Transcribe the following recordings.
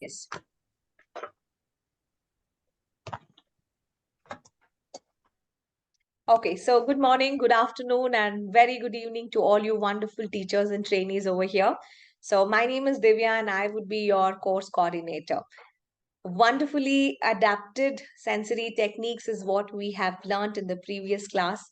Yes. Okay, so good morning, good afternoon, and very good evening to all you wonderful teachers and trainees over here. So, my name is Divya, and I would be your course coordinator. Wonderfully adapted sensory techniques is what we have learned in the previous class.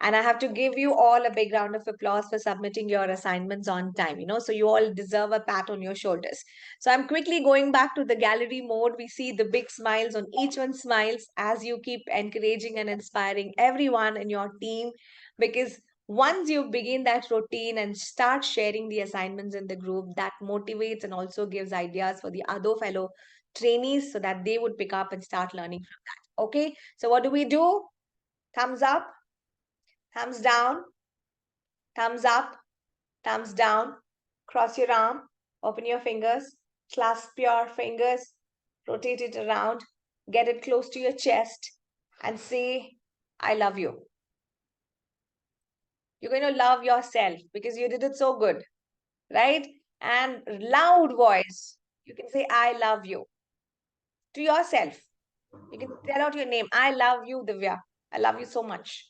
And I have to give you all a big round of applause for submitting your assignments on time, so you all deserve a pat on your shoulders. So I'm quickly going back to the gallery mode. We see the big smiles on each one's smiles as you keep encouraging and inspiring everyone in your team, because once you begin that routine and start sharing the assignments in the group, that motivates and also gives ideas for the other fellow trainees so that they would pick up and start learning from that. Okay, so what do we do? Thumbs up, thumbs down, thumbs up, thumbs down. Cross your arm, open your fingers, clasp your fingers, rotate it around, get it close to your chest, and say, I love you. You're going to love yourself because you did it so good, right? And loud voice, you can say, I love you to yourself. You can tell out your name. I love you, Divya. I love you so much.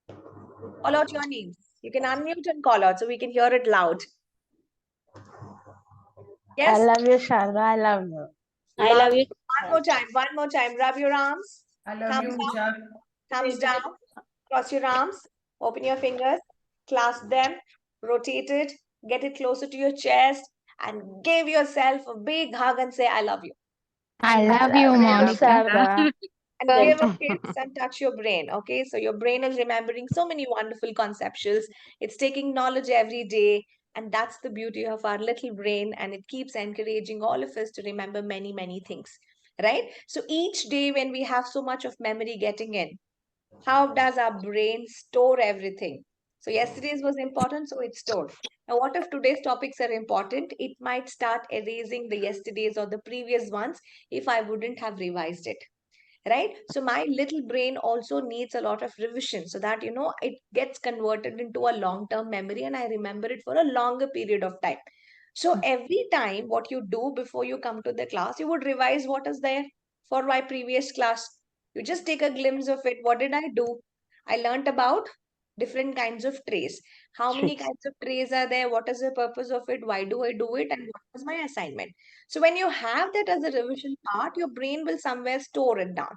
Call out your names. You can unmute and call out so we can hear it loud. I Yes? love you, Sharda. I love you. I Love. love you. One more time. One more time. Rub your arms. I love Thumbs you, up. Usha. Thumbs down. Cross your arms. Open your fingers. Clasp them. Rotate it. Get it closer to your chest. And give yourself a big hug and say, I love you. I I love you, love you, Monica. Sharda. And give a kiss and touch your brain. Okay, so your brain is remembering so many wonderful conceptuals. It's taking knowledge every day, and that's the beauty of our little brain, and it keeps encouraging all of us to remember many, many things, right? So each day when we have so much of memory getting in, how does our brain store everything? So yesterday's was important, so it's stored. Now, what if today's topics are important? It might start erasing the yesterday's or the previous ones if I wouldn't have revised it, right? So my little brain also needs a lot of revision so that it gets converted into a long term memory and I remember it for a longer period of time. So every time what you do before you come to the class, you would revise what is there for my previous class. You just take a glimpse of it. What did I do? I learned about different kinds of trays. How many Sweet. kinds of trays are there? What is the purpose of it? Why do I do it? And what was my assignment? So when you have that as a revision part, your brain will somewhere store it down.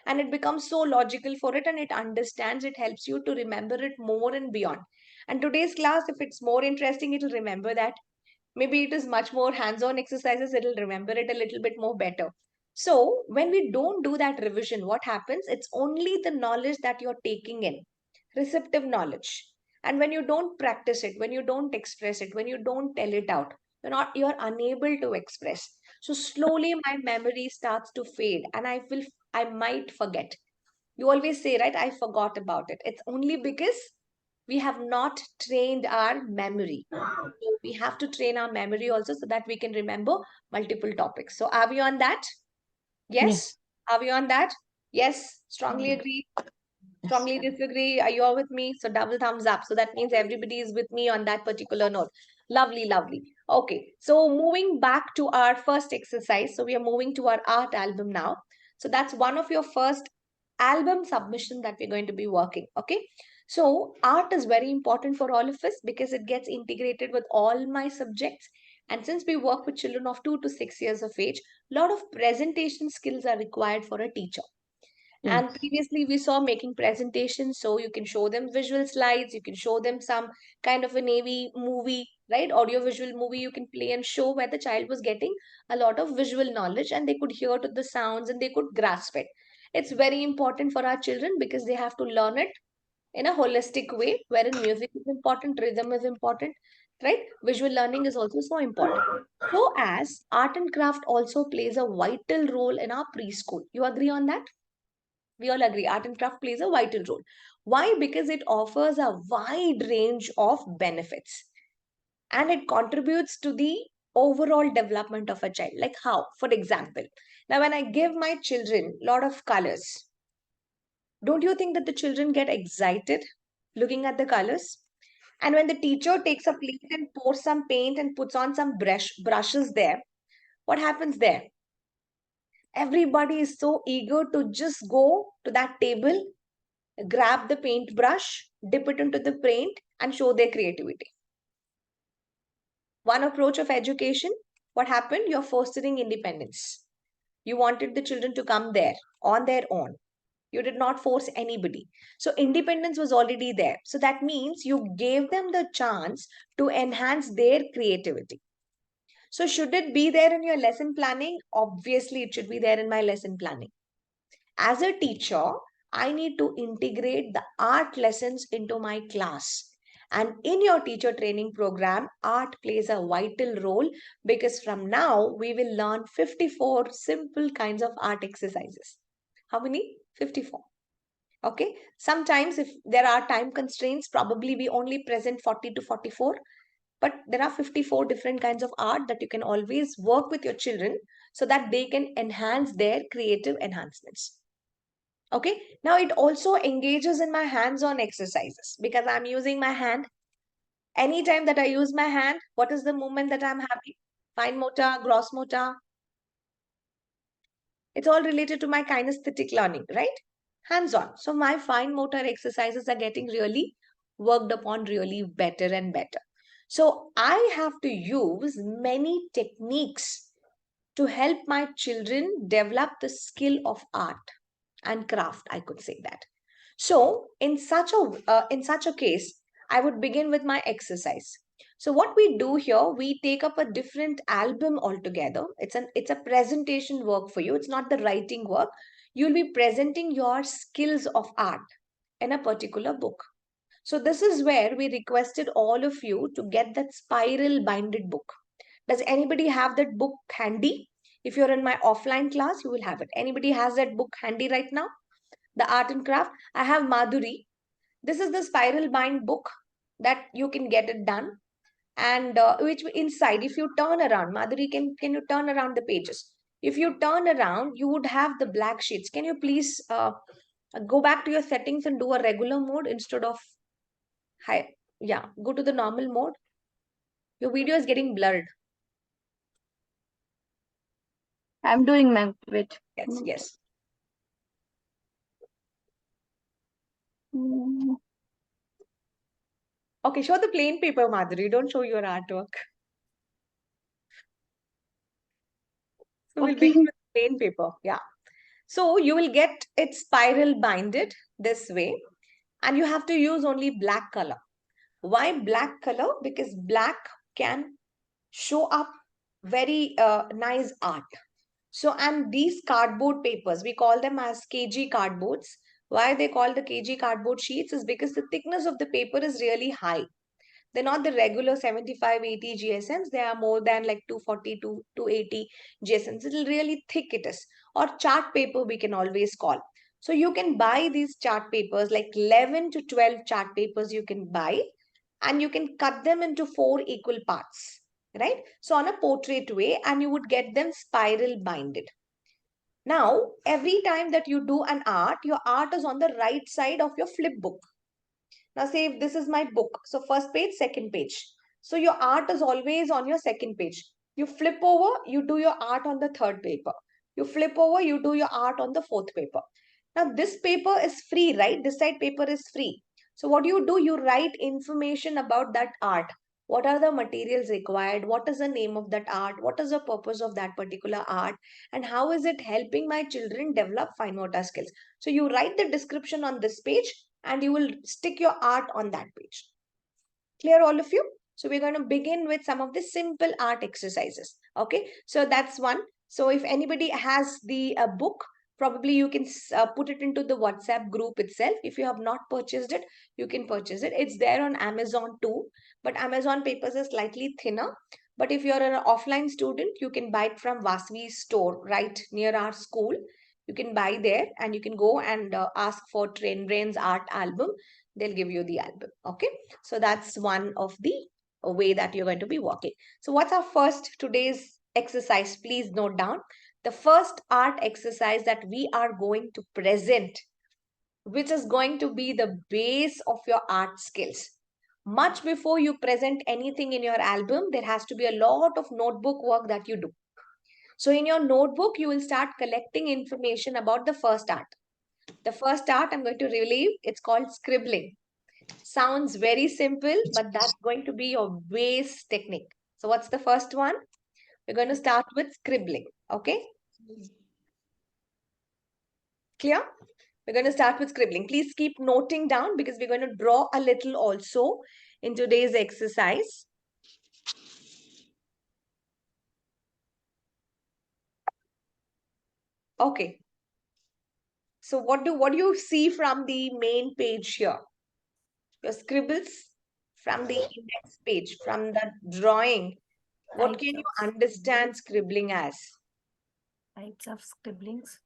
And it becomes so logical for it and it understands, it helps you to remember it more and beyond. And today's class, if it's more interesting, it'll remember that. Maybe it is much more hands-on exercises, it'll remember it a little bit more better. So when we don't do that revision, what happens? It's only the knowledge that you're taking in, receptive knowledge. And when you don't practice it, when you don't express it, when you don't tell it out, you're unable to express. So slowly my memory starts to fade and I might forget. You always say, right, I forgot about it. It's only because we have not trained our memory. So we have to train our memory also so that we can remember multiple topics. So are we on that? Yes. Yes. Are we on that? Yes. Strongly Yes. agree. Yes. Strongly disagree. Are you all with me? So double thumbs up. So that means everybody is with me on that particular note. Lovely, lovely. Okay. So moving back to our first exercise. So we are moving to our art album now. So that's one of your first album submission that we're going to be working. Okay. So art is very important for all of us because it gets integrated with all my subjects. And since we work with children of 2 to 6 years of age, a lot of presentation skills are required for a teacher. And Yes. previously we saw making presentations, so you can show them visual slides, you can show them some kind of a navy movie, right? Audio visual movie you can play and show where the child was getting a lot of visual knowledge and they could hear to the sounds and they could grasp it. It's very important for our children because they have to learn it in a holistic way, wherein music is important, rhythm is important, right? Visual learning is also so important. So as art and craft also plays a vital role in our preschool. You agree on that? We all agree art and craft plays a vital role. Why? Because it offers a wide range of benefits and it contributes to the overall development of a child. Like how? For example, now when I give my children a lot of colors, don't you think that the children get excited looking at the colors? And when the teacher takes a plate and pours some paint and puts on some brushes there, what happens there? Everybody is so eager to just go to that table, grab the paintbrush, dip it into the paint, and show their creativity. One approach of education, what happened? You're fostering independence. You wanted the children to come there on their own. You did not force anybody. So independence was already there. So that means you gave them the chance to enhance their creativity. So should it be there in your lesson planning? Obviously, it should be there in my lesson planning. As a teacher, I need to integrate the art lessons into my class. And in your teacher training program, art plays a vital role because from now we will learn 54 simple kinds of art exercises. How many? 54. Okay. Sometimes if there are time constraints, probably we only present 40 to 44. But there are 54 different kinds of art that you can always work with your children so that they can enhance their creative enhancements. Okay, now it also engages in my hands-on exercises because I'm using my hand. Anytime that I use my hand, what is the movement that I'm having? Fine motor, gross motor. It's all related to my kinesthetic learning, right? Hands-on. So my fine motor exercises are getting really worked upon really better and better. So I have to use many techniques to help my children develop the skill of art and craft, I could say that. So in such a case, I would begin with my exercise. So what we do here, we take up a different album altogether. It's a presentation work for you. It's not the writing work. You'll be presenting your skills of art in a particular book. So this is where we requested all of you to get that spiral binded book. Does anybody have that book handy? If you're in my offline class, you will have it. Anybody has that book handy right now? The art and craft. I have Madhuri. This is the spiral bind book that you can get it done. And which inside, if you turn around, Madhuri, can you turn around the pages? If you turn around, you would have the black sheets. Can you please go back to your settings and do a regular mode instead of high? Yeah, go to the normal mode. Your video is getting blurred. I'm doing, ma'am. Wait. Yes, yes. Mm, Okay, show the plain paper, Madhuri. Don't show your artwork. So we'll Okay. begin with plain paper. Yeah. So you will get it spiral binded this way, and you have to use only black color. Why black color? Because black can show up very nice art. So, and these cardboard papers, we call them as kg cardboards. Why they call the kg cardboard sheets is because the thickness of the paper is really high. They're not the regular 75, 80 GSMs. They are more than like 240 to 280 GSMs. It's really thick it is. Or chart paper we can always call. So you can buy these chart papers, like 11 to 12 chart papers you can buy, and you can cut them into 4 equal parts, right? So on a portrait way, and you would get them spiral binded. Now, every time that you do an art, your art is on the right side of your flip book. Now say if this is my book. So first page, second page. So your art is always on your second page. You flip over, you do your art on the third paper. You flip over, you do your art on the fourth paper. Now this paper is free, right? This side paper is free. So what do? You write information about that art. What are the materials required? What is the name of that art? What is the purpose of that particular art? And how is it helping my children develop fine motor skills? So you write the description on this page and you will stick your art on that page. Clear, all of you? So we're going to begin with some of the simple art exercises. Okay, so that's one. So if anybody has the book, probably you can put it into the WhatsApp group itself. If you have not purchased it, you can purchase it. It's there on Amazon too, but Amazon papers are slightly thinner. But if you're an offline student, you can buy it from Vasvi's store right near our school. You can buy there and you can go and ask for Train Brains art album. They'll give you the album. Okay, so that's one of the way that you're going to be working. So what's our first today's exercise? Please note down the first art exercise that we are going to present, which is going to be the base of your art skills. Much before you present anything in your album, there has to be a lot of notebook work that you do. So in your notebook, you will start collecting information about the first art. The first art I'm going to relieve, it's called scribbling. Sounds very simple, but that's going to be your base technique. So what's the first one? We're going to start with scribbling. Okay, clear? We're going to start with scribbling. Please keep noting down because we're going to draw a little also in today's exercise. Okay. So what do you see from the main page here? Your scribbles from the index page, from the drawing. What Types can you of understand scribbling as? types of scribblings.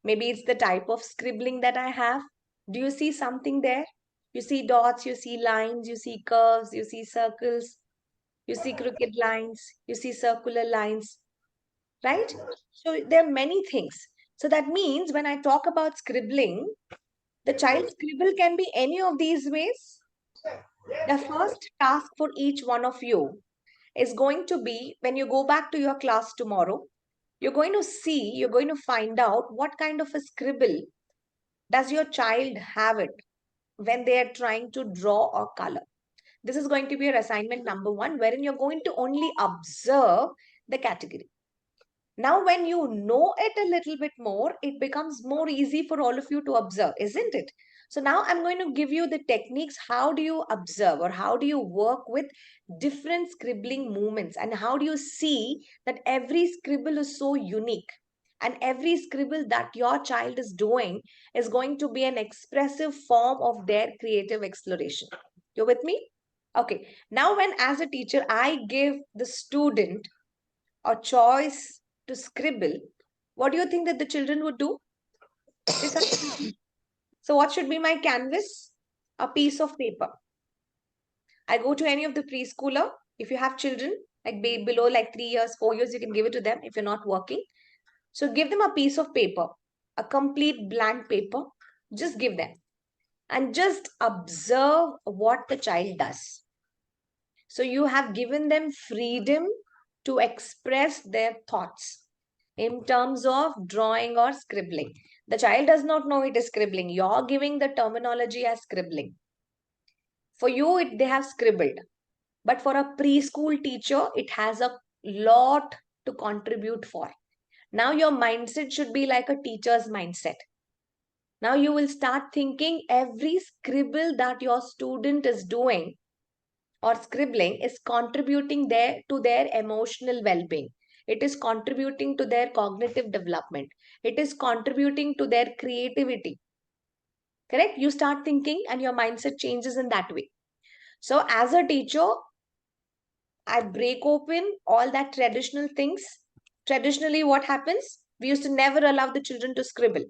Maybe it's the type of scribbling that I have. Do you see something there? You see dots, you see lines, you see curves, you see circles, you see crooked lines, you see circular lines, right? So there are many things. So that means when I talk about scribbling, the child's scribble can be any of these ways. The first task for each one of you is going to be when you go back to your class tomorrow, you're going to find out what kind of a scribble does your child have it when they are trying to draw or color. This is going to be your assignment number one, wherein you're going to only observe the category. Now, when you know it a little bit more, it becomes more easy for all of you to observe, isn't it? So now I'm going to give you the techniques. How do you observe or how do you work with different scribbling movements? And how do you see that every scribble is so unique? And every scribble that your child is doing is going to be an expressive form of their creative exploration. You're with me? Okay. Now, when as a teacher, I give the student a choice to scribble, what do you think that the children would do? Decide. So, what should be my canvas? A piece of paper. I go to any of the preschooler. If you have children like below like 3 years, 4 years, you can give it to them if you're not working. So, give them a piece of paper, a complete blank paper. Just give them and just observe what the child does. So, you have given them freedom to express their thoughts in terms of drawing or scribbling. The child does not know it is scribbling. You're giving the terminology as scribbling. For you, they have scribbled. But for a preschool teacher, it has a lot to contribute for. Now, your mindset should be like a teacher's mindset. Now, you will start thinking every scribble that your student is doing or scribbling is contributing to their emotional well-being. It is contributing to their cognitive development. It is contributing to their creativity. Correct? You start thinking and your mindset changes in that way. So as a teacher, I break open all that traditional things. Traditionally, what happens? We used to never allow the children to scribble.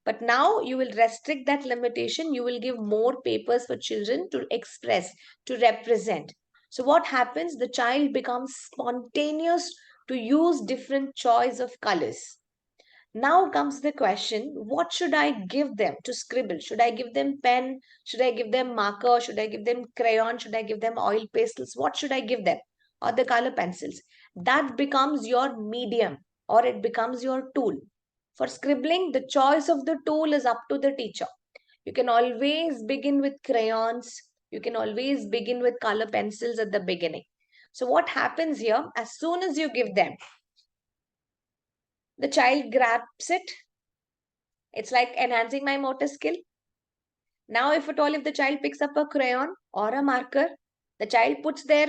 But now you will restrict that limitation. You will give more papers for children to express, to represent. So what happens? The child becomes spontaneous to use different choice of colors. Now comes the question, what should I give them to scribble? Should I give them pen? Should I give them marker? Should I give them crayon? Should I give them oil pastels? What should I give them? Or the color pencils? That becomes your medium or it becomes your tool. For scribbling, the choice of the tool is up to the teacher. You can always begin with crayons. You can always begin with color pencils at the beginning. So what happens here, as soon as you give them, the child grabs it. It's like enhancing my motor skill. Now, if at all, if the child picks up a crayon or a marker, the child puts their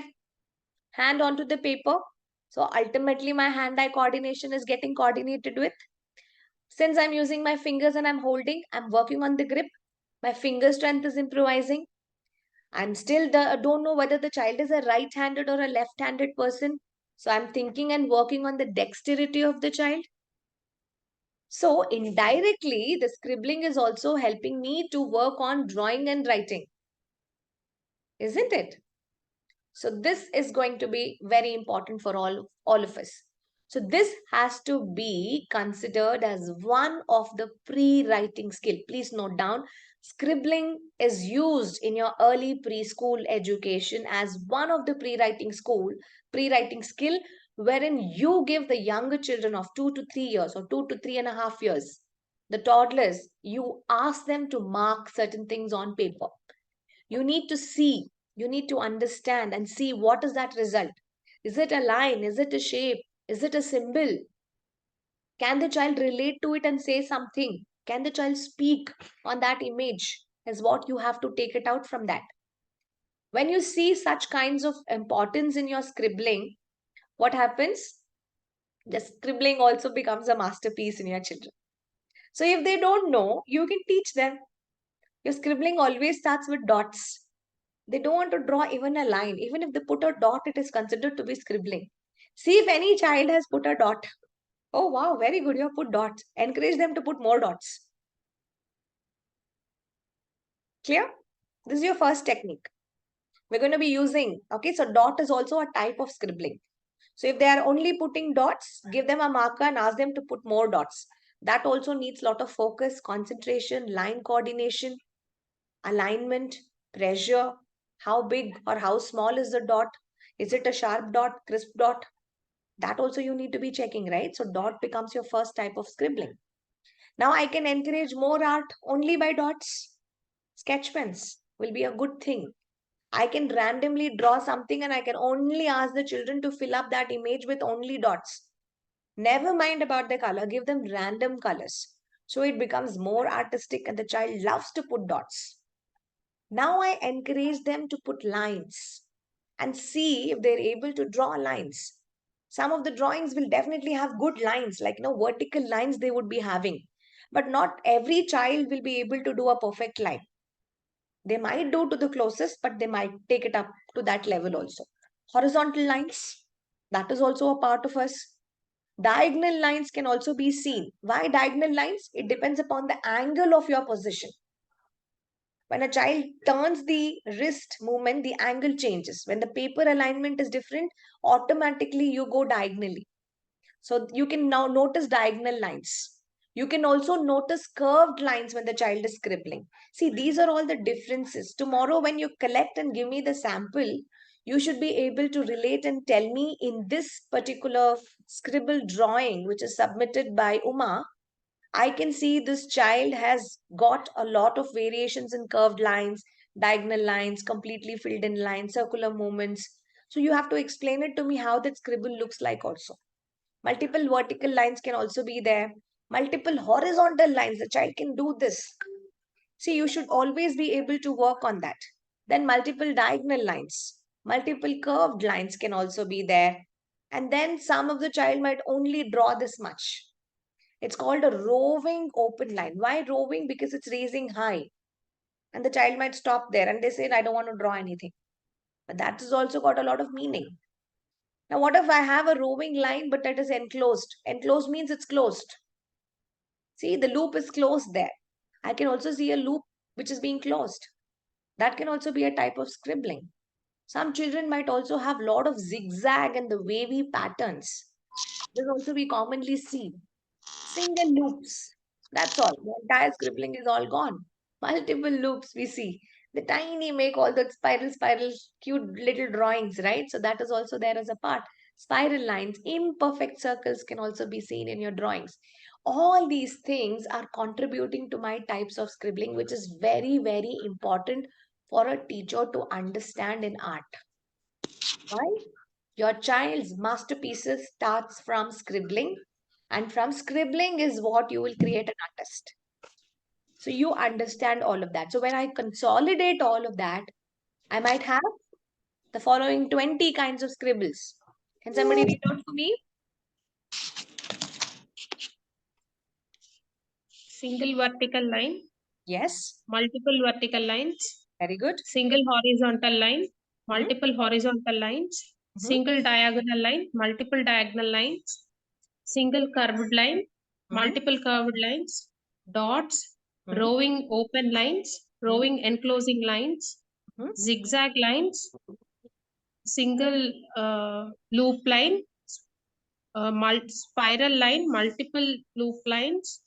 hand onto the paper. So ultimately, my hand-eye coordination is getting coordinated with. Since I'm using my fingers and I'm holding, I'm working on the grip. My finger strength is improvising. I'm still don't know whether the child is a right-handed or a left-handed person. So I'm thinking and working on the dexterity of the child. So indirectly, the scribbling is also helping me to work on drawing and writing, isn't it? So this is going to be very important for all of us. So this has to be considered as one of the pre-writing skill. Please note down, scribbling is used in your early preschool education as one of the pre-writing skill wherein you give the younger children of 2 to 3 years or 2 to 3.5 years, the toddlers, you ask them to mark certain things on paper. You need to see, you need to understand and see what is that result. Is it a line? Is it a shape? Is it a symbol? Can the child relate to it and say something? Can the child speak on that image? Is what you have to take it out from that. When you see such kinds of importance in your scribbling, what happens? The scribbling also becomes a masterpiece in your children. So if they don't know, you can teach them. Your scribbling always starts with dots. They don't want to draw even a line. Even if they put a dot, it is considered to be scribbling. See if any child has put a dot. Oh wow, very good. You have put dots. Encourage them to put more dots. Clear? This is your first technique. We're going to be using, okay, so dot is also a type of scribbling. So if they are only putting dots, give them a marker and ask them to put more dots. That also needs a lot of focus, concentration, line coordination, alignment, pressure, how big or how small is the dot? Is it a sharp dot, crisp dot? That also you need to be checking, right? So dot becomes your first type of scribbling. Now I can encourage more art only by dots. Sketch pens will be a good thing. I can randomly draw something and I can only ask the children to fill up that image with only dots. Never mind about the color, give them random colors. So it becomes more artistic and the child loves to put dots. Now I encourage them to put lines and see if they're able to draw lines. Some of the drawings will definitely have good lines, like vertical lines they would be having. But not every child will be able to do a perfect line. They might do to the closest, but they might take it up to that level also. Horizontal lines, that is also a part of us. Diagonal lines can also be seen. Why diagonal lines? It depends upon the angle of your position. When a child turns the wrist movement, the angle changes. When the paper alignment is different, automatically you go diagonally. So you can now notice diagonal lines. You can also notice curved lines when the child is scribbling. See, these are all the differences. Tomorrow, when you collect and give me the sample, you should be able to relate and tell me in this particular scribble drawing, which is submitted by Uma, I can see this child has got a lot of variations in curved lines, diagonal lines, completely filled in lines, circular movements. So you have to explain it to me how that scribble looks like also. Multiple vertical lines can also be there. Multiple horizontal lines. The child can do this. See, you should always be able to work on that. Then multiple diagonal lines. Multiple curved lines can also be there. And then some of the child might only draw this much. It's called a roving open line. Why roving? Because it's raising high. And the child might stop there and they say, I don't want to draw anything. But that has also got a lot of meaning. Now, what if I have a roving line but that is enclosed? Enclosed means it's closed. See, the loop is closed there. I can also see a loop which is being closed. That can also be a type of scribbling. Some children might also have a lot of zigzag and the wavy patterns. This also we commonly see. Single loops. That's all. The entire scribbling is all gone. Multiple loops we see. The tiny make all the spiral, cute little drawings, right? So that is also there as a part. Spiral lines, imperfect circles can also be seen in your drawings. All these things are contributing to my types of scribbling, which is very, very important for a teacher to understand in art. Why? Your child's masterpieces starts from scribbling, and from scribbling is what you will create an artist. So you understand all of that. So when I consolidate all of that, I might have the following 20 kinds of scribbles. Can somebody read out for me? Single vertical line, Yes, multiple vertical lines, very good. single horizontal line, multiple horizontal lines, Mhm, single diagonal line, multiple diagonal lines, single curved line, mhm, multiple curved lines, dots, mhm, rowing open lines, mhm, rowing enclosing lines, mhm. zigzag lines, single loop line, spiral line, multiple loop lines,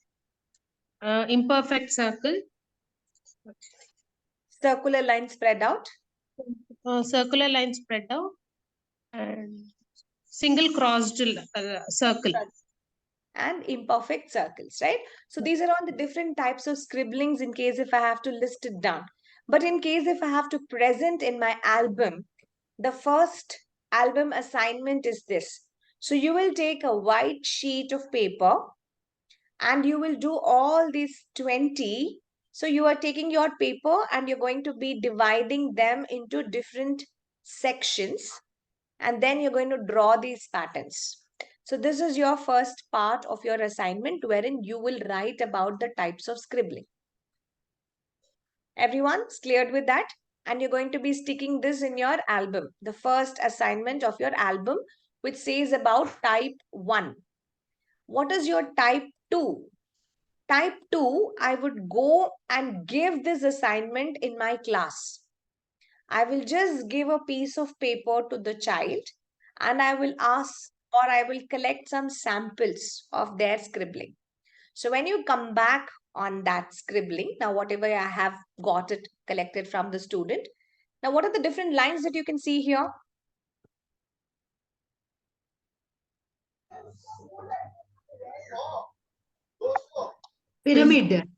imperfect circle, Circular line spread out. circular line spread out, and single crossed circle. And imperfect circles, right? So these are all the different types of scribblings in case if I have to list it down. But in case if I have to present in my album, the first album assignment is this. So you will take a white sheet of paper and you will do all these 20. So you are taking your paper and you're going to be dividing them into different sections, and then you're going to draw these patterns. So this is your first part of your assignment wherein you will write about the types of scribbling. Everyone's cleared with that? And you're going to be sticking this in your album, the first assignment of your album, which says about type 1. What is your type 2? Type 2, I would go and give this assignment in my class. I will just give a piece of paper to the child and I will ask, or I will collect some samples of their scribbling. So when you come back on that scribbling, now whatever I have got it collected from the student, now what are the different lines that you can see here? Pyramid.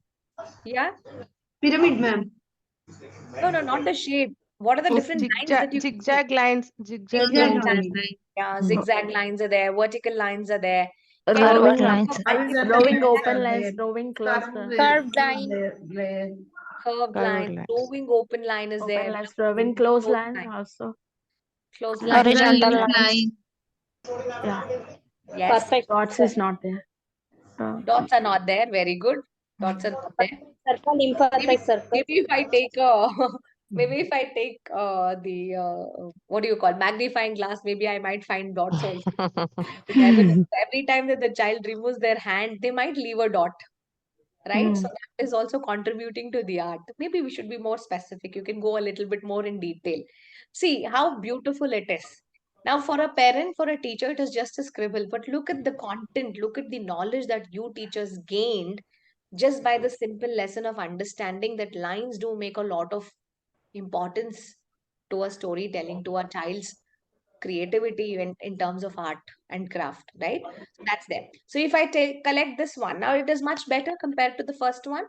Yeah? Pyramid, ma'am. No, not the shape. What are the different lines that you can see? Zigzag lines. Zigzag Zigzag lines. line. Yeah, zigzag lines are there, vertical lines are there. Can you Rowing think lines. of multiple Rowing lines? open lines, rowing closed lines. Curved line. Curved line, lines. rowing open line is there. Open lines, rowing closed Closed lines line. also. Closed line. Horizontal Straight lines. line. Yeah. Yes. Perfect. Dots is not there. Dots are not there. Very good. Dots are not there. Circle, imperfect circle. Maybe if I take maybe if I take the what do you call magnifying glass, maybe I might find dots also. Because every time that the child removes their hand, they might leave a dot, right? So that is also contributing to the art. Maybe we should be more specific. You can go a little bit more in detail. See how beautiful it is. Now, for a parent, for a teacher, it is just a scribble. But look at the content, look at the knowledge that you teachers gained just by the simple lesson of understanding that lines do make a lot of importance to a storytelling, to a child's creativity in terms of art and craft, right? So that's there. So if I take collect this one, now it is much better compared to the first one.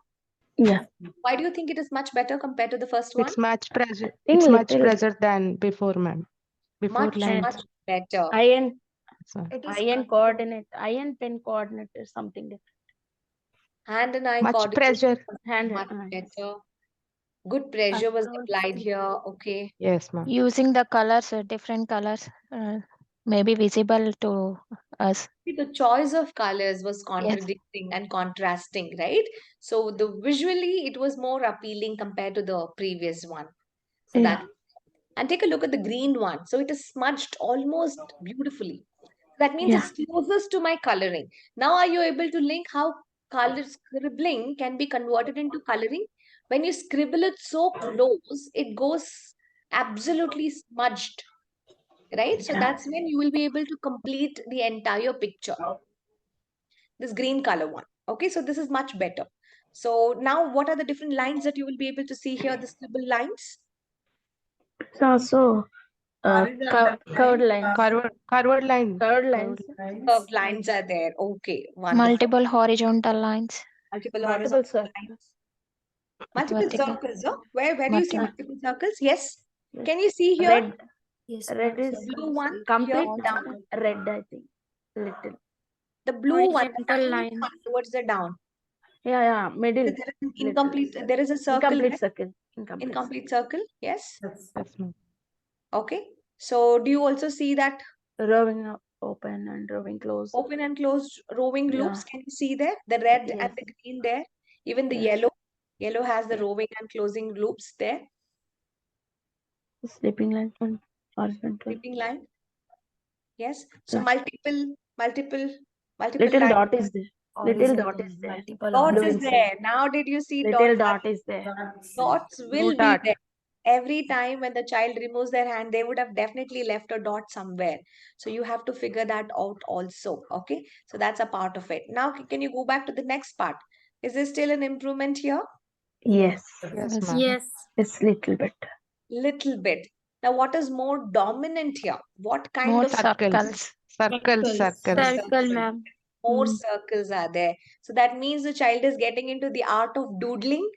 Yeah. Why do you think it is much better compared to the first one? It's much pressure. think It's much little- pressure than before, ma'am. Before Much, lines. much better. Eye and So, coordinate, eye and pen coordinate is something different. Hand and eye much coordination pressure. was Hand much yes. better. Good pressure was Control applied stick. here. Okay. Yes, ma'am. Using the colors, different colors, may be visible to us. See, the choice of colors was contradicting and contrasting, right? So the visually it was more appealing compared to the previous one. So Yeah. that, and take a look at the green one. So it is smudged almost beautifully. That means Yeah. it's closest to my coloring. Now are you able to link how color scribbling can be converted into coloring? When you scribble it so close, it goes absolutely smudged, right? So that's when you will be able to complete the entire picture. This green color one. Okay, so this is much better. So now what are the different lines that you will be able to see here, the scribble lines? It's also curved lines. Curved line. Curved lines. Curved lines are there. Okay, wonderful. Multiple horizontal lines. Multiple Multiple horizontal circles. lines. Multiple Vertical. circles, huh? Where do you see Vertical. multiple circles? Yes. Yes. Can you see here? Red. Yes, Red is Blue one complete here down. red, I think. Little. The blue one, the Horizontal tiny line. one towards the down. Yeah, middle. There is an incomplete, there is a circle Incomplete there. circle. Incomplete. Incomplete circle. Yes. Yes, ma'am. Okay. So do you also see that Rowing open and rowing close. open and closed rowing Yeah. loops? Can you see there? The red Yes. and the green there. Even the Yes. yellow. Yellow has the rowing and closing loops there. Sleeping line and horizontal. Sleeping line. Yes. So Yeah. multiple Little lines. dot is there. Little dot is there. Dots is Doing there. Now did you see Little dots? dot is there. Dots will be dot. there. Every time when the child removes their hand, they would have definitely left a dot somewhere. So you have to figure that out also. Okay. So that's a part of it. Now, can you go back to the next part? Is there still an improvement here? Yes. Yes, ma'am. Yes. It's little bit. Little bit. Now, what is more dominant here? What kind More of circles. circles. Circles. Circle, ma'am. More Hmm. circles are there. So that means the child is getting into the art of doodling.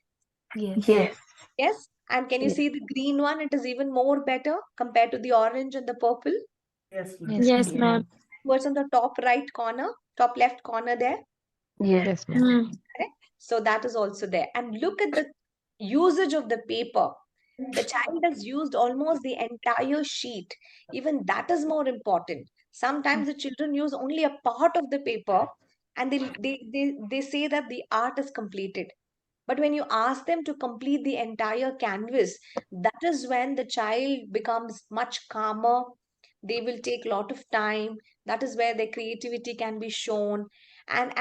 Yes. Yes. And can you Yes. see the green one? It is even more better compared to the orange and the purple. Yes, Yes, ma'am. What's on the top right corner, top left corner there? Yes, ma'am. Hmm. Correct? So that is also there. And look at the usage of the paper. The child has used almost the entire sheet. Even that is more important. Sometimes the children use only a part of the paper and they say that the art is completed. But when you ask them to complete the entire canvas, that is when the child becomes much calmer. They will take a lot of time. That is where their creativity can be shown. And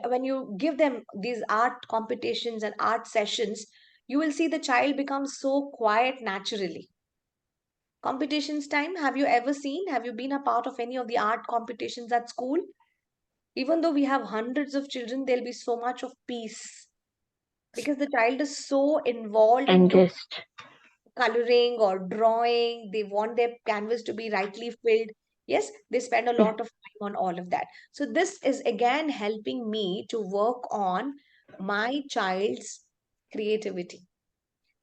when you give them these art competitions and art sessions, you will see the child becomes so quiet naturally. Competitions time, have you ever seen? Have you been a part of any of the art competitions at school? Even though we have hundreds of children, there'll be so much of peace because the child is so involved into coloring or drawing. They want their canvas to be rightly filled. Yes, they spend a lot of time on all of that. So this is again helping me to work on my child's creativity.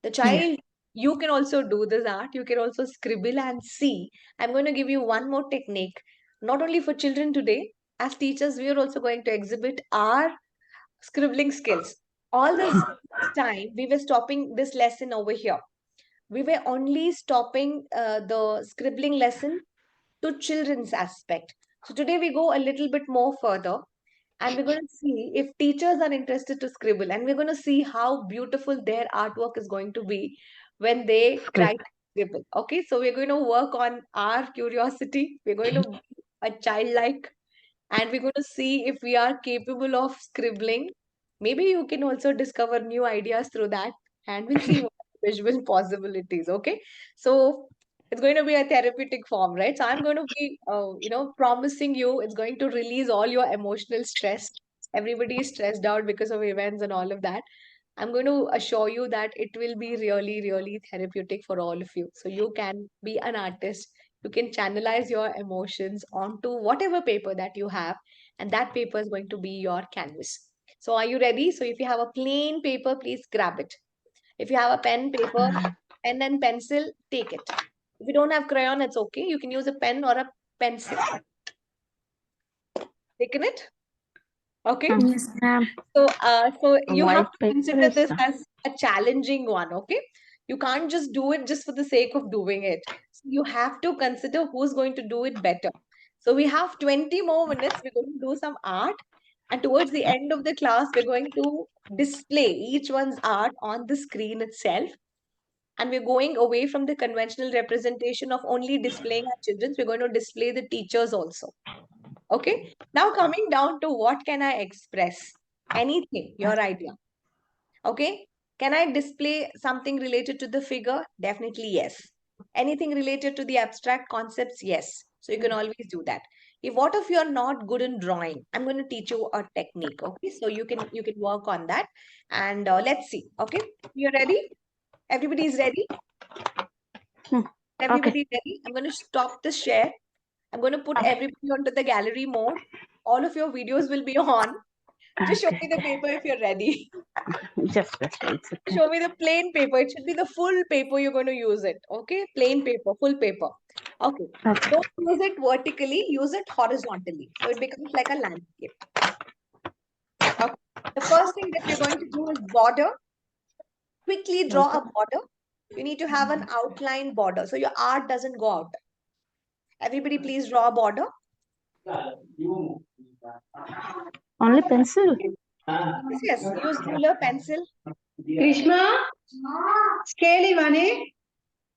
The child, you can also do this art. You can also scribble and see. I'm going to give you one more technique, not only for children today. As teachers, we are also going to exhibit our scribbling skills. All this time, we were stopping this lesson over here. We were only stopping the scribbling lesson to children's aspect. So today we go a little bit more further and we're going to see if teachers are interested to scribble, and we're going to see how beautiful their artwork is going to be when they try to scribble. Okay, so we're going to work on our curiosity. We're going to be a childlike, and we're going to see if we are capable of scribbling. Maybe you can also discover new ideas through that, and we'll see what visual possibilities. Okay, so it's going to be a therapeutic form, right? So I'm going to be, promising you it's going to release all your emotional stress. Everybody is stressed out because of events and all of that. I'm going to assure you that it will be really, really therapeutic for all of you. So you can be an artist. You can channelize your emotions onto whatever paper that you have, and that paper is going to be your canvas. So are you ready? So if you have a plain paper, please grab it. If you have a pen and pencil, take it. If you don't have crayon, it's okay. You can use a pen or a pencil. Taken it? Okay. Yes, ma'am. So you have White to paper consider is this as a challenging one, okay? You can't just do it just for the sake of doing it. So you have to consider who's going to do it better. So we have 20 more minutes. We're going to do some art. And towards the end of the class, we're going to display each one's art on the screen itself. And we're going away from the conventional representation of only displaying our children. We're going to display the teachers also. Okay. Now coming down to what can I express? Anything, your idea. Okay. Can I display something related to the figure? Definitely yes. Anything related to the abstract concepts? Yes. So you can always do that. If what if you're not good in drawing, I'm going to teach you a technique. Okay. So you can work on that. And let's see. Okay. You're ready? Everybody is ready? Everybody ready? I'm going to stop the share. I'm going to put everybody onto the gallery mode. All of your videos will be on. Just show me the paper if you're ready. Just a second. Show me the plain paper. It should be the full paper you're going to use it. Okay? Plain paper, full paper. Okay. Don't use it vertically, use it horizontally. So it becomes like a landscape. Okay. The first thing that we're going to do is border. Quickly draw a border. You need to have an outline border so your art doesn't go out. Everybody, please draw a border. Only pencil. Yes, yes. Use ruler, pencil. Krishna, scale Ivani.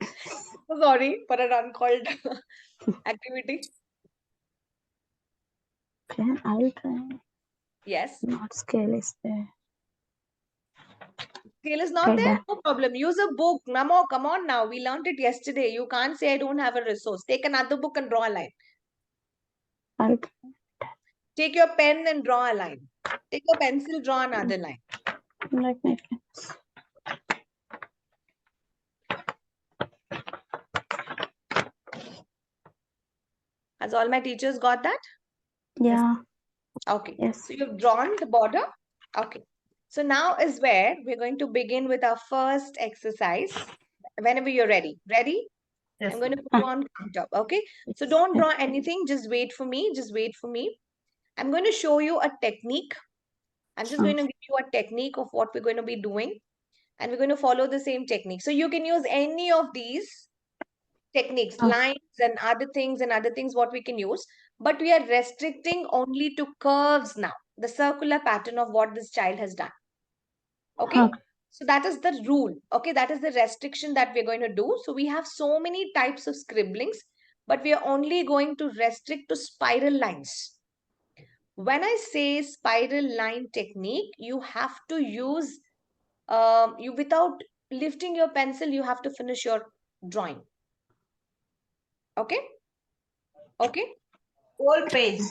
So sorry for an uncalled activity. Pen, I'll try. Yes. Not scale is there. Scale is not Okay, there? done. No problem. Use a book. Namo, come on now. We learned it yesterday. You can't say I don't have a resource. Take another book and draw a line. I'll Take your pen and draw a line. Take your pencil, draw another line. like my Has all my teachers got that? Yeah. Okay. Yes. So you've drawn the border. Okay. So now is where we're going to begin with our first exercise. Whenever you're ready. Ready? I'm going to put you on counter. Okay. So don't draw anything. Just wait for me. Just wait for me. I'm going to show you a technique. I'm just going to give you a technique of what we're going to be doing. And we're going to follow the same technique. So you can use any of these techniques, lines and other things what we can use. But we are restricting only to curves now. The circular pattern of what this child has done. Okay. Okay. So that is the rule. Okay. That is the restriction that we're going to do. So we have so many types of scribblings, but we are only going to restrict to spiral lines. When I say spiral line technique, you have to use, you without lifting your pencil, you have to finish your drawing. Okay. Okay. Whole page.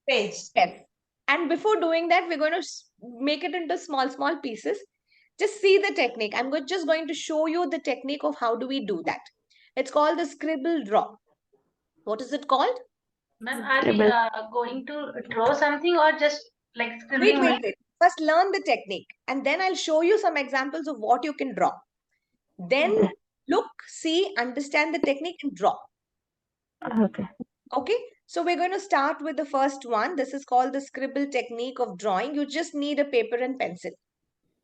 Yes. And before doing that, we're going to make it into small pieces. Just see the technique. I'm just going to show you the technique of how do we do that. It's called the scribble draw. What is it called? Ma'am, are we going to draw something or just like scribbling? Wait. First learn the technique and then I'll show you some examples of what you can draw. Then look, see, understand the technique and draw. Okay. Okay, so we're going to start with the first one. This is called the scribble technique of drawing. You just need a paper and pencil.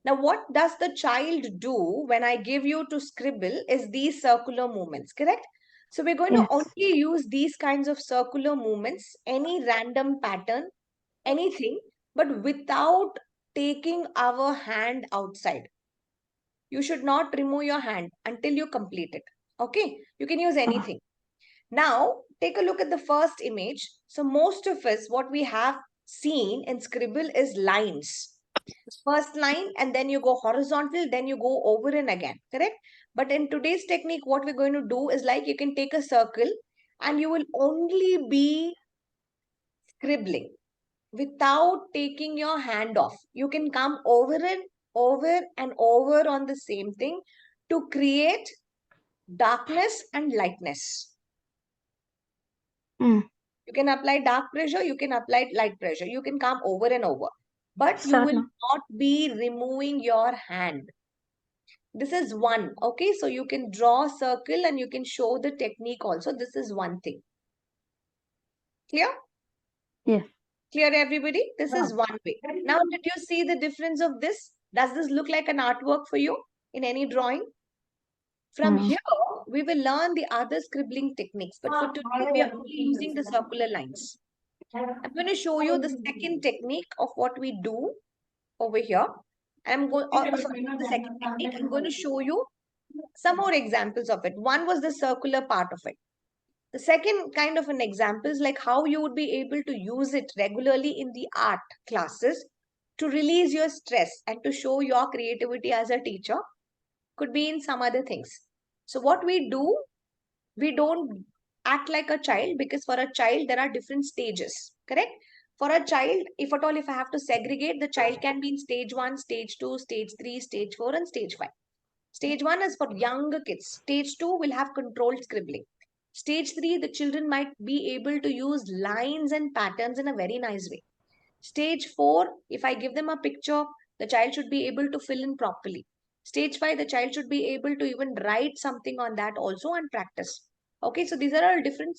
Now, what does the child do when I give you to scribble is these circular movements, correct? So we're going to only use these kinds of circular movements, any random pattern, anything, but without taking our hand outside. You should not remove your hand until you complete it. Okay, you can use anything. Now, take a look at the first image. So most of us, what we have seen in scribble is lines. First line and then you go horizontal, then you go over and again, correct? But in today's technique, what we're going to do is like you can take a circle and you will only be scribbling without taking your hand off. You can come over and over on the same thing to create darkness and lightness. You can apply dark pressure, you can apply light pressure, you can come over and over, but you will not be removing your hand. This is one, okay? So you can draw a circle and you can show the technique also. This is one thing. Clear? Yes. Clear, everybody? This is one way. Now, did you see the difference of this? Does this look like an artwork for you in any drawing? From here, we will learn the other scribbling techniques, but for today, we are only using the circular lines. I'm going to show you the second technique of what we do over here. I'm going the second technique. I'm going to show you some more examples of it. One was the circular part of it. The second kind of an example is like how you would be able to use it regularly in the art classes to release your stress and to show your creativity as a teacher. Could be in some other things. So what we do, we don't act like a child because for a child, there are different stages, correct? For a child, if at all, if I have to segregate, the child can be in stage 1, stage 2, stage 3, stage 4, and stage 5. Stage 1 is for younger kids. Stage 2 will have controlled scribbling. Stage 3, the children might be able to use lines and patterns in a very nice way. Stage 4, if I give them a picture, the child should be able to fill in properly. Stage 5, the child should be able to even write something on that also and practice. Okay, so these are all different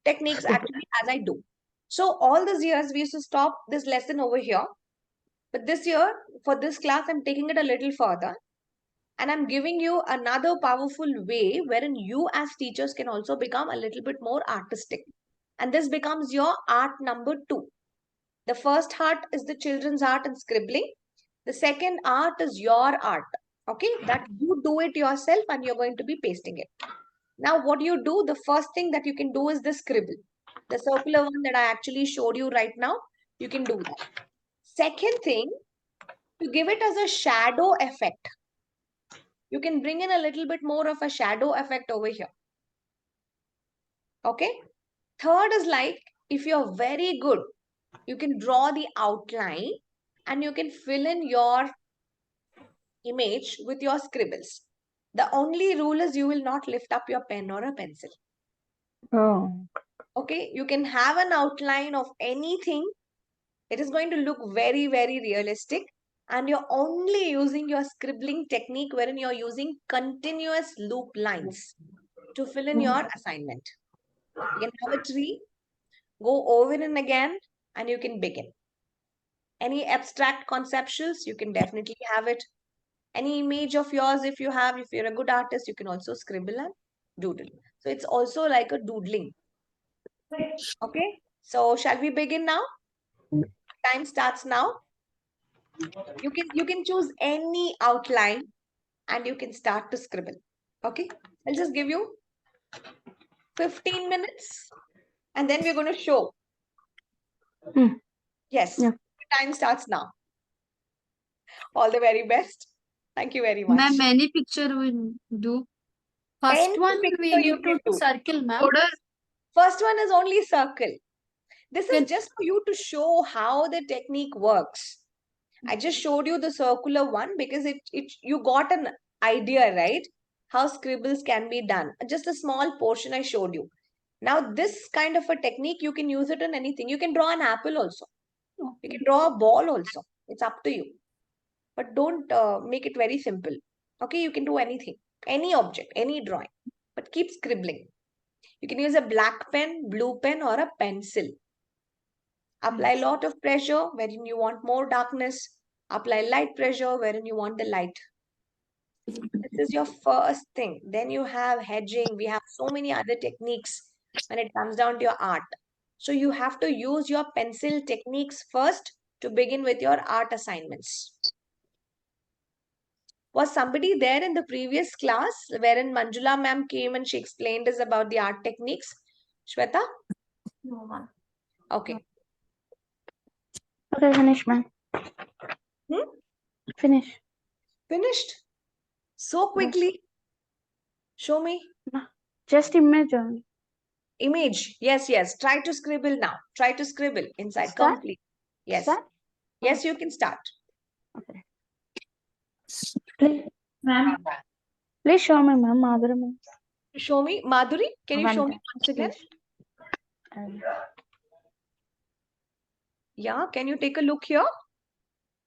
techniques actually as I do. So all these years, we used to stop this lesson over here. But this year, for this class, I'm taking it a little further. And I'm giving you another powerful way wherein you as teachers can also become a little bit more artistic. And this becomes your art number 2. The first art is the children's art and scribbling. The second art is your art. Okay, that you do it yourself and you're going to be pasting it. Now, what you do, the first thing that you can do is the scribble. The circular one that I actually showed you right now, you can do that. Second thing, to give it as a shadow effect, you can bring in a little bit more of a shadow effect over here. Okay. Third is like, if you're very good, you can draw the outline and you can fill in your image with your scribbles. The only rule is you will not lift up your pen or a pencil. Oh. Okay, you can have an outline of anything. It is going to look very, very realistic. And you're only using your scribbling technique wherein you're using continuous loop lines to fill in your assignment. You can have a tree, go over and again, and you can begin. Any abstract conceptuals, you can definitely have it. Any image of yours, if you're a good artist, you can also scribble and doodle. So it's also like a doodling. Okay, so shall we begin now? Time starts now. You can choose any outline and you can start to scribble. Okay, I'll just give you 15 minutes and then we're going to show. Yes, Yeah. time starts now. All the very best. Thank you very much. Ma'am, many picture we do. First Any one we picture you need can to do. circle, ma'am. Order. First one is only circle. This is Can- just for you to show how the technique works. I just showed you the circular one because you got an idea, right? How scribbles can be done. Just a small portion I showed you. Now, this kind of a technique, you can use it on anything. You can draw an apple also. You can draw a ball also. It's up to you. But don't make it very simple. Okay, you can do anything, any object, any drawing. But keep scribbling. You can use a black pen, blue pen, or a pencil. Apply a lot of pressure wherein you want more darkness. Apply light pressure wherein you want the light. This is your first thing. Then you have hedging. We have so many other techniques when it comes down to your art. So you have to use your pencil techniques first to begin with your art assignments. Was somebody there in the previous class wherein Manjula ma'am came and she explained us about the art techniques? Shweta? No one. Okay. Okay, finish, ma'am. Finish. Finished? So quickly? Show me. Just image only. Image. Yes, yes. Try to scribble now. Try to scribble inside. Start? Complete. Yes. Start? Yes, you can start. Okay. Please, Ma'am, please show me, ma'am. Madhuri, ma'am. Show me. Madhuri, can you One show me time, once again? please. Yeah, can you take a look here?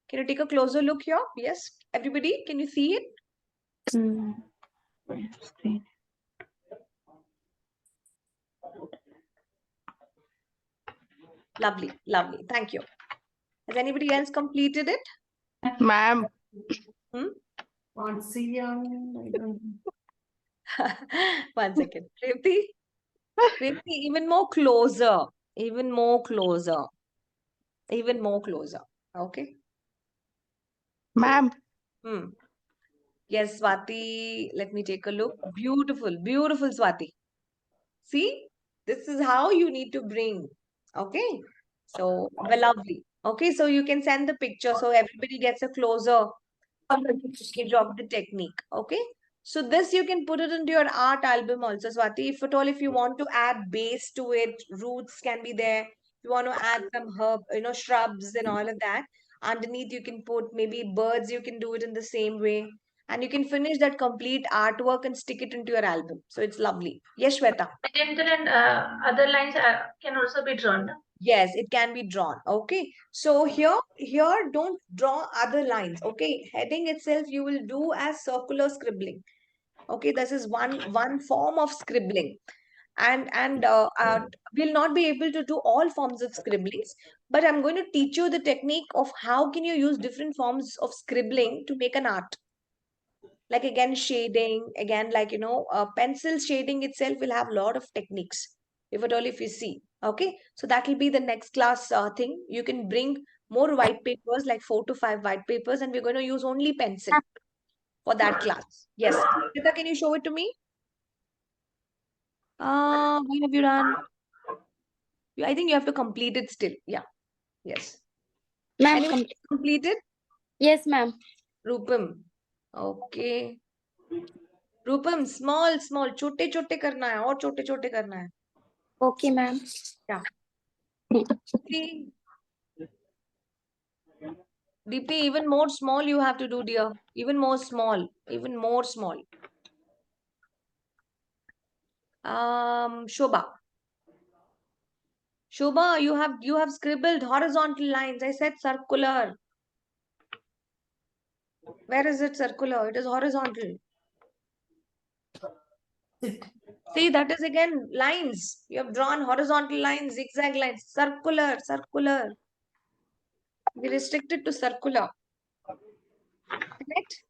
Can you take a closer look here? Yes. Everybody, can you see it? Screen. Lovely, lovely. Thank you. Has anybody else completed it? Ma'am, One second. Revti, even more closer. Even more closer. Even more closer. Okay. ma'am, Yes, Swati. Let me take a look. Beautiful, beautiful, Swati. See, this is how you need to bring. Okay. So, well, lovely. Okay, so you can send the picture so everybody gets a closer image of the technique. Okay. So this you can put it into your art album also, Swati. If at all, if you want to add base to it, roots can be there. If you want to add some herb, shrubs and all of that. Underneath, you can put maybe birds, you can do it in the same way. And you can finish that complete artwork and stick it into your album. So it's lovely. Yes, Shweta. and other lines can also be drawn. Yes, it can be drawn. Okay. So here, don't draw other lines. Okay. Heading itself, you will do as circular scribbling. Okay. This is one form of scribbling. And we'll not be able to do all forms of scribblings, but I'm going to teach you the technique of how can you use different forms of scribbling to make an art. Like again, shading, again, like, pencil shading itself will have a lot of techniques, if at all, if you see. Okay, so that will be the next class thing. You can bring more white papers, like 4 to 5 white papers, and we're going to use only pencil for that class. Yes. Rita, can you show it to me? What have you done? I think you have to complete it still. Yeah. Yes. Ma'am, Anyone completed? yes, ma'am. Rupam. Okay. Rupam, small, छोटे छोटे करना है और छोटे छोटे करना है. Okay, ma'am. Yeah. Deepti, even more small you have to do, dear. Even more small. Even more small. Shobha. Shobha, you have scribbled horizontal lines. I said circular. Where is it circular? It is horizontal. See, that is again lines. You have drawn horizontal lines, zigzag lines, circular, circular. We restricted to circular. Correct?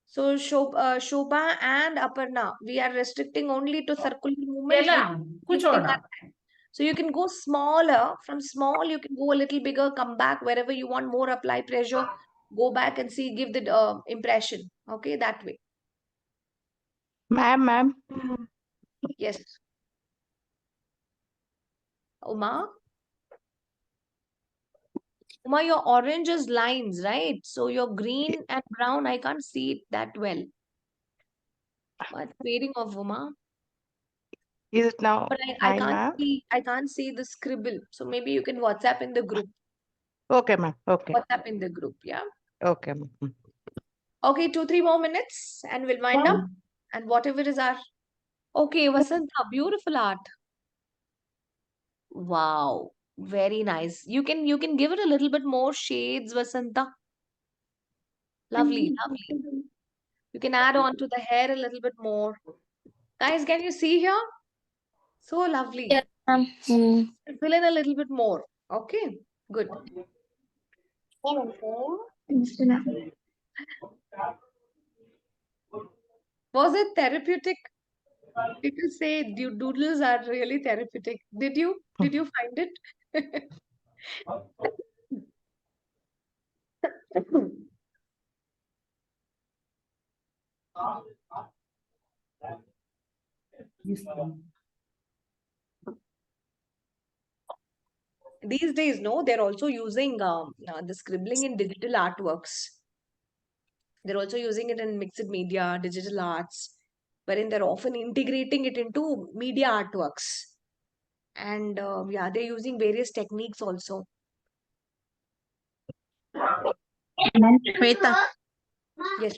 So Shobha and Aparna, we are restricting only to circular movements. Using our hand. So you can go smaller. From small, you can go a little bigger, come back wherever you want more, apply pressure, go back and see, give the impression. Okay, that way. Ma'am. Yes. Uma? Uma, your orange is lines, right? So your green and brown, I can't see it that well. What's waiting of Uma? Is it now But I fine, ma'am? I can't see the scribble. So maybe you can WhatsApp in the group. Okay, ma'am. Okay. WhatsApp in the group, yeah. Okay, ma'am. Okay, 2-3 more minutes and we'll wind up. And whatever is our okay, Vasanta, beautiful art. Wow, very nice. You can give it a little bit more shades, Vasanta. Lovely, lovely. You can add on to the hair a little bit more. Guys, can you see here? So lovely. Yes, ma'am. Fill in a little bit more. Okay, good. Was it therapeutic? People say doodles are really therapeutic. Did you find it? These days, no, they're also using the scribbling in digital artworks. They're also using it in mixed media, digital arts, wherein they're often integrating it into media artworks. And yeah, they're using various techniques also. Shweta. Yes.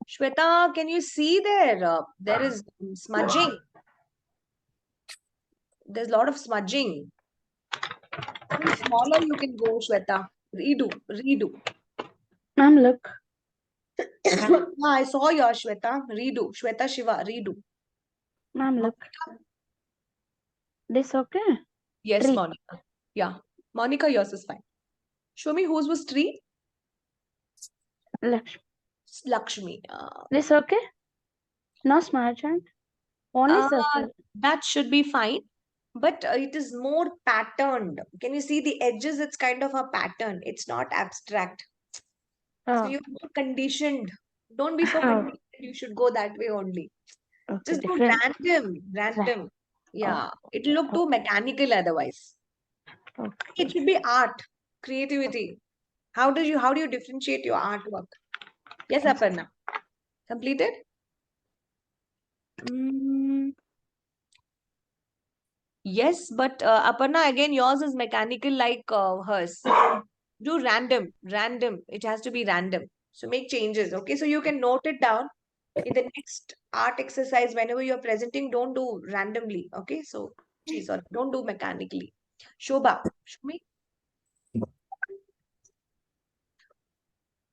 Shweta, can you see there? There is smudging. There's a lot of smudging. Smaller you can go, Shweta. Redo. Ma'am, look. I saw your Shweta. Redo. Shweta Shiva, redo. Ma'am, look. This okay? Yes, Tree. Monica. Yeah. Monica, yours is fine. Show me whose was tree. Look. Lakshmi. This okay? No smart hand. Only circle. That should be fine. But it is more patterned. Can you see the edges? It's kind of a pattern. It's not abstract. So Oh, you're more conditioned. Don't be so Oh. conditioned. You should go that way only. okay. Just do Different. random. Yeah, it'll look too mechanical otherwise. Okay. It should be art, creativity. How do you differentiate your artwork? Yes, Aparna. Completed? Yes, but Aparna, again, yours is mechanical like hers. Do random. It has to be random. So make changes. Okay, so you can note it down in the next art exercise. Whenever you're presenting, don't do randomly. Okay, so sorry, don't do mechanically. Shobha, show me.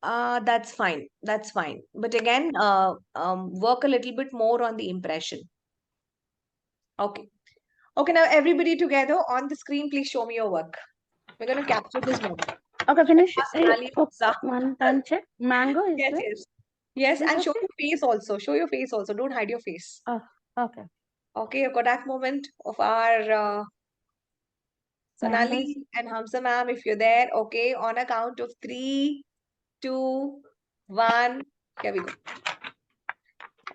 That's fine. That's fine. But again, work a little bit more on the impression. Okay. Okay, now everybody together on the screen, please show me your work. We're going to capture this moment. Okay, finish. Ali, Hamza. One time check. Mango is Yes, there? yes. Yes, This and show okay? your face also. Show your face also. Don't hide your face. Oh, okay. Okay, a Kodak moment of our Sonali Mangoes. and Hamza ma'am, if you're there. Okay, on a count of 3, 2, 1. Here we go.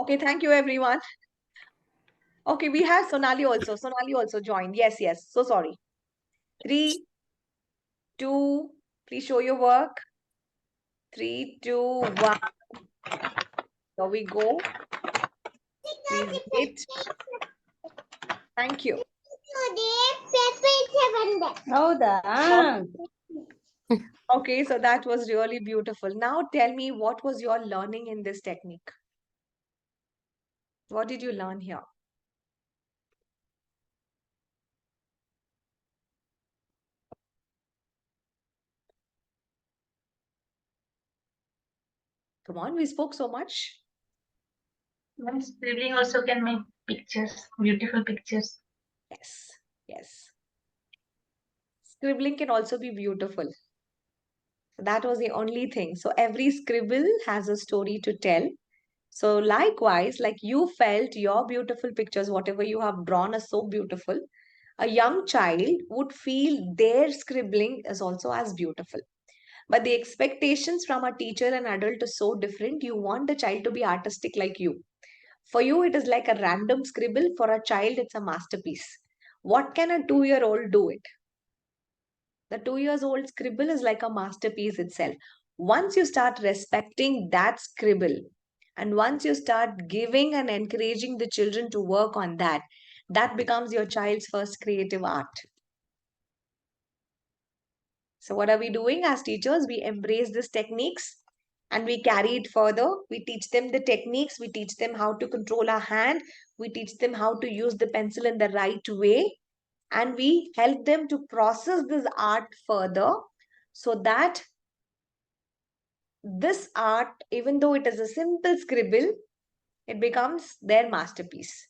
Okay, thank you, everyone. Okay, we have Sonali also. Sonali also joined. Yes, yes. So sorry. 3, 2, please show your work. 3, 2, 1. Here we go. Please wait. Thank you. Okay, so that was really beautiful. Now tell me, what was your learning in this technique? What did you learn here? Come on, we spoke so much. When scribbling also can make pictures, beautiful pictures. Yes, yes. Scribbling can also be beautiful. That was the only thing. So every scribble has a story to tell. So likewise, like you felt your beautiful pictures, whatever you have drawn is so beautiful, a young child would feel their scribbling is also as beautiful. But the expectations from a teacher and adult is so different. You want the child to be artistic like you. For you, it is like a random scribble. For a child, it's a masterpiece. What can a 2-year-old do it? The 2 years old scribble is like a masterpiece itself. Once you start respecting that scribble, and once you start giving and encouraging the children to work on that, that becomes your child's first creative art. So, what are we doing as teachers? We embrace these techniques and we carry it further. We teach them the techniques, we teach them how to control our hand, we teach them how to use the pencil in the right way, and we help them to process this art further so that this art, even though it is a simple scribble, it becomes their masterpiece.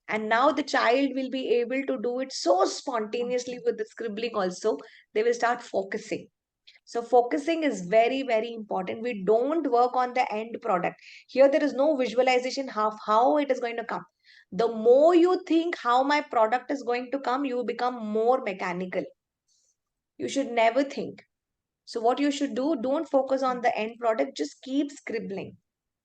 And now the child will be able to do it so spontaneously with the scribbling also. They will start focusing. So focusing is very, very important. We don't work on the end product. Here there is no visualization of how it is going to come. The more you think how my product is going to come, you become more mechanical. You should never think. So what you should do, don't focus on the end product, just keep scribbling.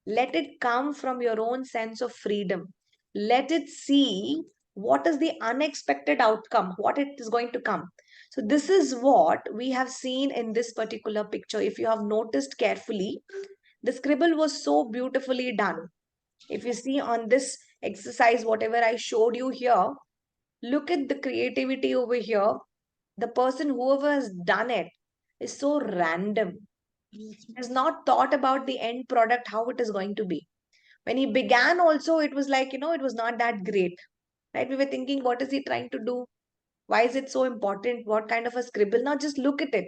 Let it come from your own sense of freedom. Let it see what is the unexpected outcome, what it is going to come. So this is what we have seen in this particular picture. If you have noticed carefully, the scribble was so beautifully done. If you see on this exercise, whatever I showed you here, look at the creativity over here. The person, whoever has done it, is so random. He has not thought about the end product, how it is going to be. When he began also, it was like, it was not that great, right? We were thinking, what is he trying to do? Why is it so important? What kind of a scribble? Now just look at it.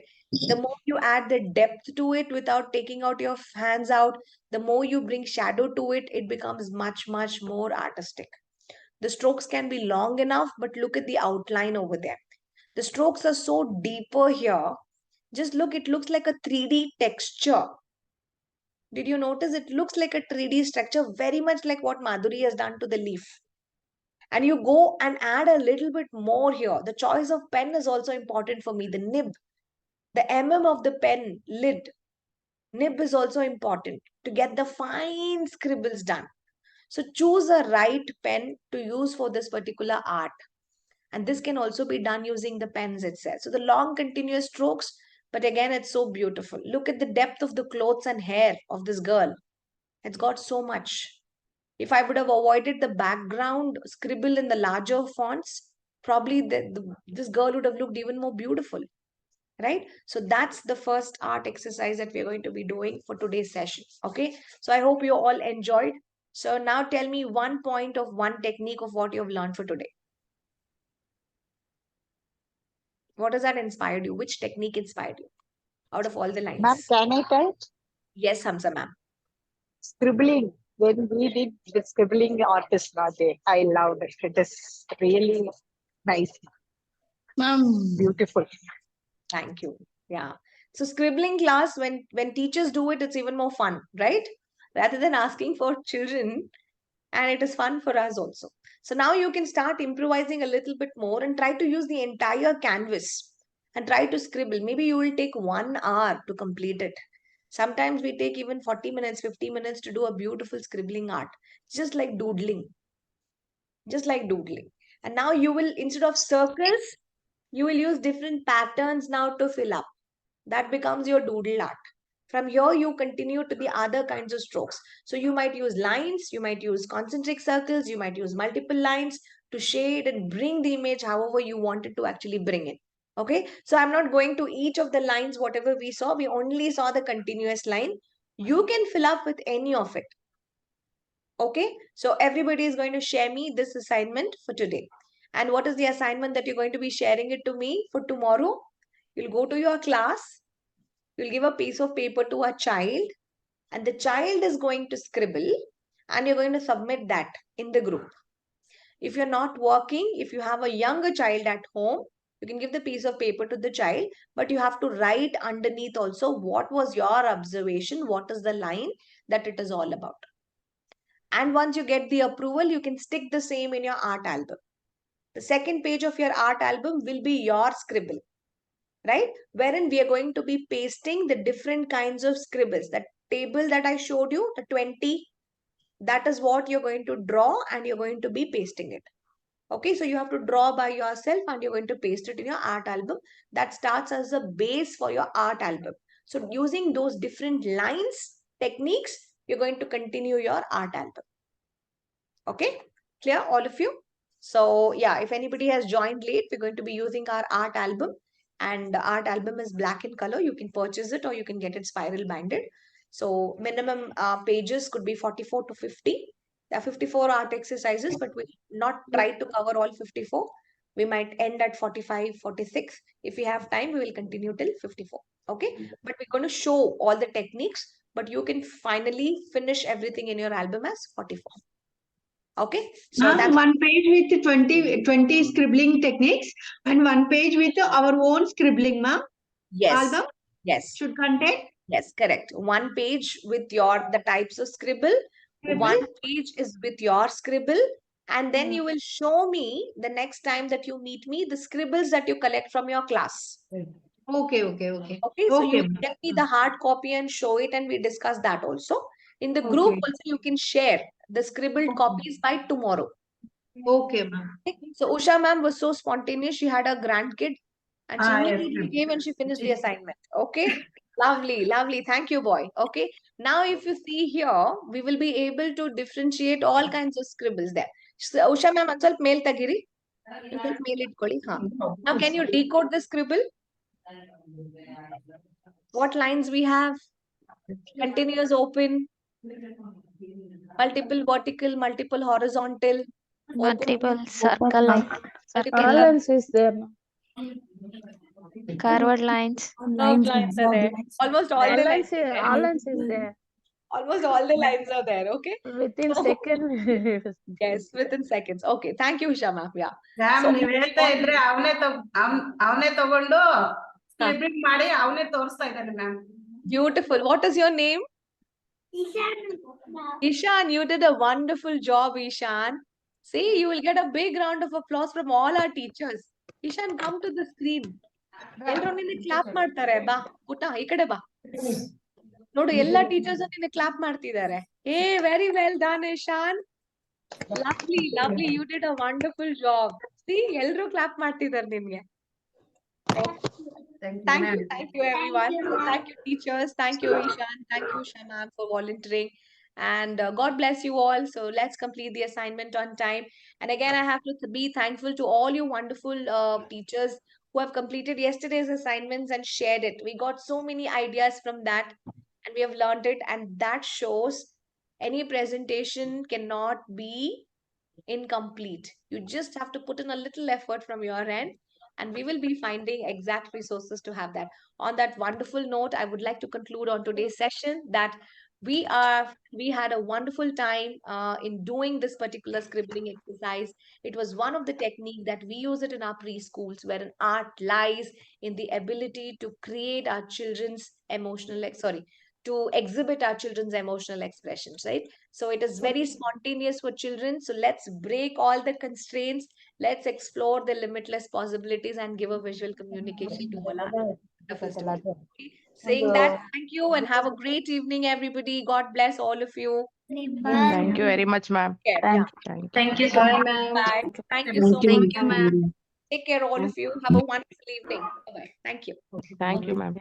The more you add the depth to it without taking out your hands out, the more you bring shadow to it, it becomes much, much more artistic. The strokes can be long enough, but look at the outline over there. The strokes are so deeper here. Just look, it looks like a 3D texture. Did you notice it looks like a 3D structure, very much like what Madhuri has done to the leaf? And you go and add a little bit more here. The choice of pen is also important for me. The nib, the of the pen lid, nib is also important to get the fine scribbles done. So choose a right pen to use for this particular art. And this can also be done using the pens itself. So the long continuous strokes, but again, it's so beautiful. Look at the depth of the clothes and hair of this girl. It's got so much. If I would have avoided the background scribble in the larger fonts, probably this girl would have looked even more beautiful, right? So that's the first art exercise that we're going to be doing for today's session. Okay. So I hope you all enjoyed. So now tell me one point of one technique of what you've learned for today. What has that inspired you? Which technique inspired you out of all the Ma'am, lines? can I tell? Yes, Hamza ma'am. Scribbling. When we did the scribbling artist day, I loved it. It is really nice, Ma'am, beautiful. Thank you. Yeah. So scribbling class, when teachers do it, it's even more fun, right? Rather than asking for children, and it is fun for us also. So now you can start improvising a little bit more and try to use the entire canvas and try to scribble. Maybe you will take 1 hour to complete it. Sometimes we take even 40 minutes, 50 minutes to do a beautiful scribbling art, just like doodling, just like doodling. And now you will, instead of circles, you will use different patterns now to fill up. That becomes your doodle art. From here, you continue to the other kinds of strokes. So you might use lines, you might use concentric circles, you might use multiple lines to shade and bring the image however you wanted to actually bring it. Okay, so I'm not going to each of the lines, whatever we saw, we only saw the continuous line. You can fill up with any of it. Okay, so everybody is going to share me this assignment for today. And what is the assignment that you're going to be sharing it to me for tomorrow? You'll go to your class, you'll give a piece of paper to a child, and the child is going to scribble, and you're going to submit that in the group. If you're not working, if you have a younger child at home, you can give the piece of paper to the child, but you have to write underneath also what was your observation, what is the line that it is all about. And once you get the approval, you can stick the same in your art album. The second page of your art album will be your scribble, right? Wherein we are going to be pasting the different kinds of scribbles. That table that I showed you, the 20, that is what you're going to draw and you're going to be pasting it. Okay, so you have to draw by yourself and you're going to paste it in your art album. That starts as a base for your art album. So using those different lines, techniques, you're going to continue your art album. Okay, clear all of you? So yeah, if anybody has joined late, we're going to be using our art album, and the art album is black in color. You can purchase it or you can get it spiral banded. So minimum pages could be 44 to 50. There are 54 art exercises, but we'll not try to cover all 54. We might end at 45, 46. If we have time, we will continue till 54. Okay, but we're going to show all the techniques, but you can finally finish everything in your album as 44. Okay, so Ma'am, that's one page with 20 scribbling techniques and one page with our own scribbling, ma'am. yes, Album yes, should contain. yes, correct. One page with the types of scribble. One page is with your scribble, and then you will show me the next time that you meet me the scribbles that you collect from your class. Okay. Okay, so you Okay, get me the hard copy and show it, and we discuss that also. In the group Okay. also, you can share the scribbled copies by tomorrow. Okay, ma'am. So Usha ma'am was so spontaneous. She had a grandkid and she Yes, immediately ma'am. came and she finished the assignment. Okay. Lovely, lovely. Thank you, boy. Okay. Now, if you see here, we will be able to differentiate all kinds of scribbles there. So, Usha ma'am, once mail tagiri. Mail it koli. Now, can you decode the scribble? What lines we have? Continuous open, multiple vertical, multiple horizontal, Multiple open, circle line, multiple All lines is there. No? curved lines. curved lines are there. Almost all the lines are there. All lines is there. Almost all the lines are there. Okay. Within So- second. Yes, within seconds. Okay. Thank you, Usha ma'am. Yeah. Ma'am So- ನೀವ್ ಹೇಳ್ತಾ ಇದ್ರೆ ಅವನೇ ತಗೊಂಡು scribbling ಮಾಡಿ ಅವನೇ ತೋರಿಸ್ತಾ ಇದ್ದಾನೆ ma'am. Beautiful. What is your name? Ishan, you did a wonderful job, Ishan. See, you will get a big round of applause from all our teachers. Ishan, come to the screen. ಎಲ್ಲರೂ ನಿನ್ನೆ clap ಮಾಡ್ತಾರೆ ಬಾ ಪುಟ್ಟ ಈ ಕಡೆ ಬಾ ನೋಡು ಎಲ್ಲಾ ಟೀಚರ್ಸ್ ನಿನ್ನೆ ಕ್ಲಾಪ್ ಮಾಡ್ತಿದ್ದಾರೆ ಏ very well done Ishan lovely you did a wonderful job see ಎಲ್ರು ಕ್ಲಾಪ್ ಮಾಡ್ತಿದ್ದಾರೆ ನಿನ್ಗೆ thank you everyone. So thank you teachers, thank you Ishan, thank you Usha ma'am for volunteering, and God bless you all. So let's complete the assignment on time. And again, I have to be thankful to all you wonderful teachers who have completed yesterday's assignments and shared it. We got so many ideas from that and we have learned it, and that shows any presentation cannot be incomplete. You just have to put in a little effort from your end, and we will be finding exact resources to have that. On that wonderful note, I would like to conclude on today's session that we had a wonderful time in doing this particular scribbling exercise. It was one of the technique that we use it in our preschools, wherein art lies in the ability to create our children's to exhibit our children's emotional expressions, right? So it is very spontaneous for children. So let's break all the constraints. Let's explore the limitless possibilities and give a visual communication to all our wonderful students. Okay. Saying that, thank you and have a great evening, everybody. God bless all of you. Thank you very much, ma'am. Yeah. Thank you so much. Bye. Thank you so much. Take care, all of you. Have a wonderful evening. Bye-bye. Thank you. Thank you, ma'am.